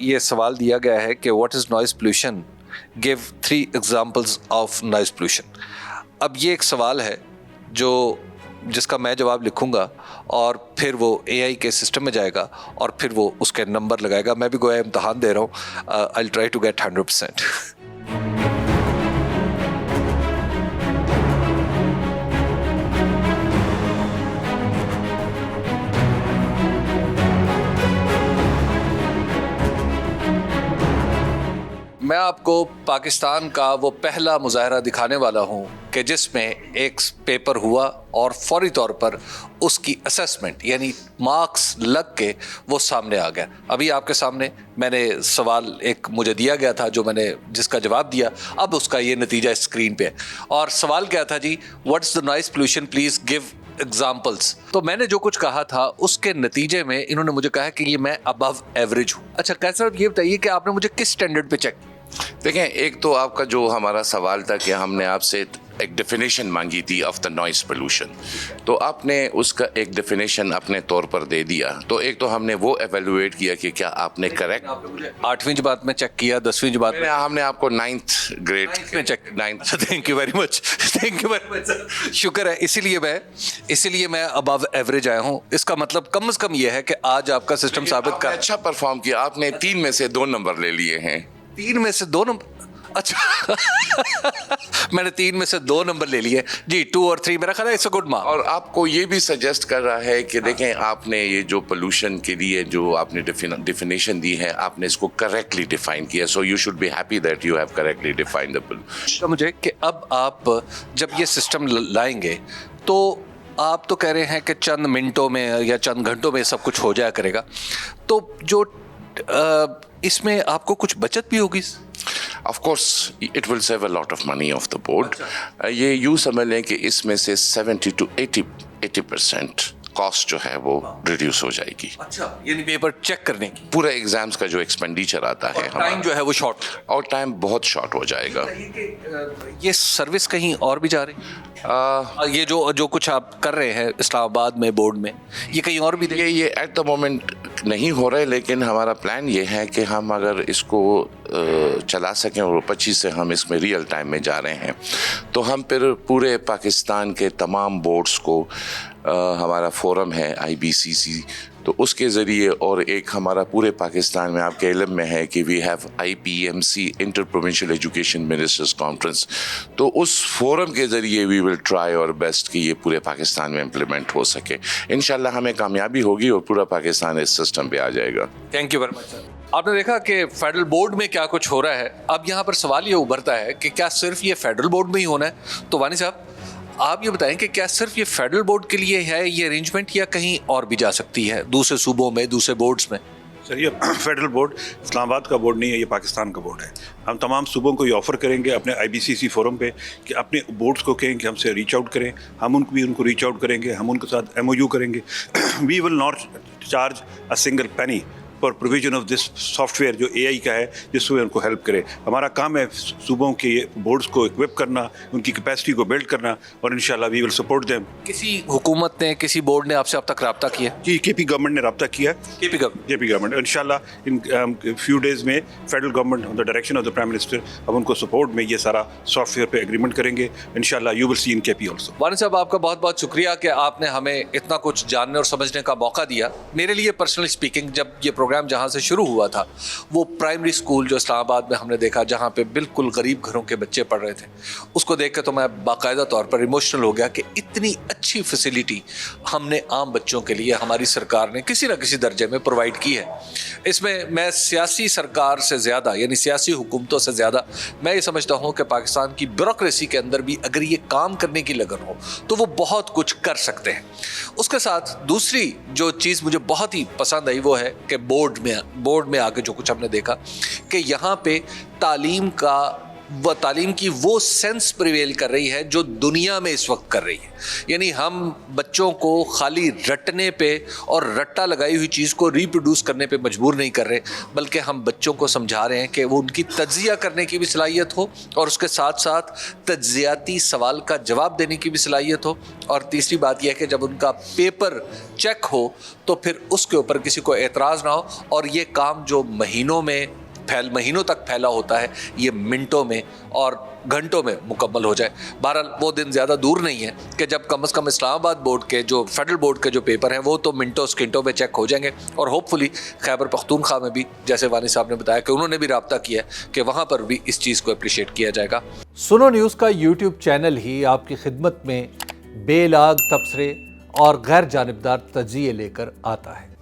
ये सवाल दिया गया है कि what is noise pollution, give 3 examples of noise pollution. अब ये एक सवाल है जिसका मैं जवाब लिखूंगा और फिर वो AI के सिस्टम में जाएगा और फिर वो उसके नंबर लगाएगा। मैं भी गोया इम्तहान दे रहा हूँ, I will try to get 100%। मैं आपको पाकिस्तान का वो पहला मुजाहरा दिखाने वाला हूँ कि जिसमें एक पेपर हुआ और फौरी तौर पर उसकी असेसमेंट यानी मार्क्स लग के वो सामने आ गया। अभी आपके सामने मैंने सवाल एक मुझे दिया गया था जो मैंने जिसका जवाब दिया, अब उसका ये नतीजा स्क्रीन पे है। और सवाल क्या था जी, what's the noise pollution, please give examples. तो मैंने जो कुछ कहा था उसके नतीजे में इन्होंने मुझे कहा कि ये मैं अबव एवरेज हूँ। अच्छा कैसर, ये बताइए कि आपने मुझे किस स्टैंडर्ड पे चेक? देखें, एक तो आपका जो हमारा सवाल था कि हमने आपसे एक डेफिनेशन मांगी थी ऑफ द नॉइस पोल्यूशन, तो आपने उसका एक डेफिनेशन अपने तौर पर दे दिया। तो एक तो हमने वो एवेलुएट किया कि क्या आपने करेक्ट। 8वीं जमात में चेक किया, 10वीं जमात में हमने आपको 9th ग्रेड में check. 9th। Thank you very much, thank you very much, शुक्र है। इसीलिए मैं अबव एवरेज आया हूँ। इसका मतलब कम से कम ये है कि आज आपका सिस्टम साबित कर अच्छा परफॉर्म किया। आपने 3 में से 2 नंबर ले लिए हैं। 3 में से 2 नंबर? अच्छा मैंने 3 में से 2 नंबर ले लिए जी। 2 और 3 मेरा ख्याल है इट्स अ गुड मार्क। और आपको ये भी सजेस्ट कर रहा है कि देखें, आपने ये जो पोल्यूशन के लिए जो आपने डेफिनेशन दी है, आपने इसको करेक्टली डिफाइन किया। So you should be happy that you have correctly defined the pollution. मुझे कि अब आप जब ये सिस्टम लाएंगे तो आप तो कह रहे हैं कि चंद मिनटों में या चंद घंटों में सब कुछ हो जाया करेगा, तो जो इसमें आपको कुछ बचत भी होगी? Of course, it will save a lot of money of the board. ये यूँ समझ लें कि इसमें से 70 to 80% कॉस्ट जो है वो रिड्यूस हो जाएगी। अच्छा, यानी पेपर चेक करने की पूरे एग्जाम्स का जो एक्सपेंडिचर आता है, टाइम जो है वो शॉर्ट, और टाइम बहुत शॉर्ट हो जाएगा। ये सर्विस कहीं और भी जा रही है? ये जो कुछ आप कर रहे हैं इस्लामाबाद में बोर्ड में, ये कहीं और भी ये एट द मोमेंट नहीं हो रहा है, लेकिन हमारा प्लान ये है कि हम अगर इसको चला सकें और 25 से हम इसमें रियल टाइम में जा रहे हैं, तो हम फिर पूरे पाकिस्तान के तमाम बोर्ड्स को हमारा फोरम है IBCC, तो उसके ज़रिए, और एक हमारा पूरे पाकिस्तान में आपके इल्म में है कि we have IPMC inter provincial education ministers conference, तो उस फोरम के ज़रिए वी विल ट्राई और बेस्ट कि ये पूरे पाकिस्तान में इम्प्लीमेंट हो सके। इंशाल्लाह हमें कामयाबी होगी और पूरा पाकिस्तान इस सिस्टम पे आ जाएगा। Thank you very much sir. आपने देखा कि फेडरल बोर्ड में क्या कुछ हो रहा है। अब यहाँ पर सवाल ये उभरता है कि क्या सिर्फ ये फेडरल बोर्ड में ही होना है? तो वानी साहब आप ये बताएं कि क्या सिर्फ ये फेडरल बोर्ड के लिए है ये अरेंजमेंट, या कहीं और भी जा सकती है दूसरे सूबों में, दूसरे बोर्ड्स में? सर, ये फेडरल बोर्ड इस्लामाबाद का बोर्ड नहीं है, ये पाकिस्तान का बोर्ड है। हम तमाम सूबों को ये ऑफ़र करेंगे अपने IBCC फोरम पे कि अपने बोर्ड्स को कहें कि हमसे रीच आउट करें, हम उनको रीच आउट करेंगे, हम उनके साथ MOU करेंगे। We will not charge a single penny for provision of this software जो AI का है, जिससे उनको हेल्प करे। हमारा काम है सूबों के बोर्ड्स को इक्विप करना, उनकी कैपेसिटी को बिल्ड करना, और इंशाल्लाह वी विल सपोर्ट देम। किसी हुकूमत ने, किसी बोर्ड ने आपसे अब तक रब्ता किया? जी, KP गवर्नमेंट ने रब्ता किया। KP गवर्नमेंट इंशाल्लाह इन फ्यू डेज में federal government on the direction of the prime minister अब उनको सपोर्ट में ये सारा सॉफ्टवेयर पे एग्रीमेंट करेंगे। इंशाल्लाह you will see in KP also. वानी साहब आपका बहुत बहुत शुक्रिया कि आपने हमें इतना कुछ जानने और समझने का मौका दिया। मेरे लिए पर्सनली स्पीकिंग, जब ये प्रोग्राम जहाँ से शुरू हुआ था, वो प्राइमरी स्कूल जो इस्लामाबाद में हमने देखा, जहाँ पे बिल्कुल गरीब घरों के बच्चे पढ़ रहे थे, उसको देख के तो मैं बाकायदा तौर पर इमोशनल हो गया कि इतनी अच्छी फैसिलिटी हमने आम बच्चों के लिए हमारी सरकार ने किसी न किसी दर्जे में प्रोवाइड की है। इसमें मैं सियासी सरकार से ज़्यादा, यानी सियासी हुकूमतों से ज़्यादा, मैं ये समझता हूँ कि पाकिस्तान की ब्यूरोक्रेसी के अंदर भी अगर ये काम करने की लगन हो तो वो बहुत कुछ कर सकते हैं। उसके साथ दूसरी जो चीज़ मुझे बहुत ही पसंद आई वो है कि बोर्ड में आके जो कुछ हमने देखा कि यहाँ पे तालीम का وہ تعلیم کی وہ سینس پریویل کر رہی ہے جو دنیا میں اس وقت کر رہی ہے. یعنی ہم بچوں کو خالی رٹنے پہ اور رٹا لگائی ہوئی چیز کو ریپروڈیوس کرنے پہ مجبور نہیں کر رہے, بلکہ ہم بچوں کو سمجھا رہے ہیں کہ وہ ان کی تجزیہ کرنے کی بھی صلاحیت ہو, اور اس کے ساتھ ساتھ تجزیاتی سوال کا جواب دینے کی بھی صلاحیت ہو. اور تیسری بات یہ ہے کہ جب ان کا پیپر چیک ہو تو پھر اس کے اوپر کسی کو اعتراض نہ ہو, اور یہ کام جو مہینوں تک پھیلا ہوتا ہے یہ منٹوں میں اور گھنٹوں میں مکمل ہو جائے. بہرحال وہ دن زیادہ دور نہیں ہے کہ جب کم از کم اسلام آباد بورڈ کے جو فیڈرل بورڈ کے جو پیپر ہیں وہ تو منٹوں سکنٹوں میں چیک ہو جائیں گے, اور ہوپ فلی خیبر پختونخوا میں بھی, جیسے وانی صاحب نے بتایا کہ انہوں نے بھی رابطہ کیا ہے, کہ وہاں پر بھی اس چیز کو اپریشیٹ کیا جائے گا. سنو نیوز کا یوٹیوب چینل ہی آپ کی خدمت میں بے لاگ تبصرے اور غیر جانبدار تجزیے لے کر آتا ہے.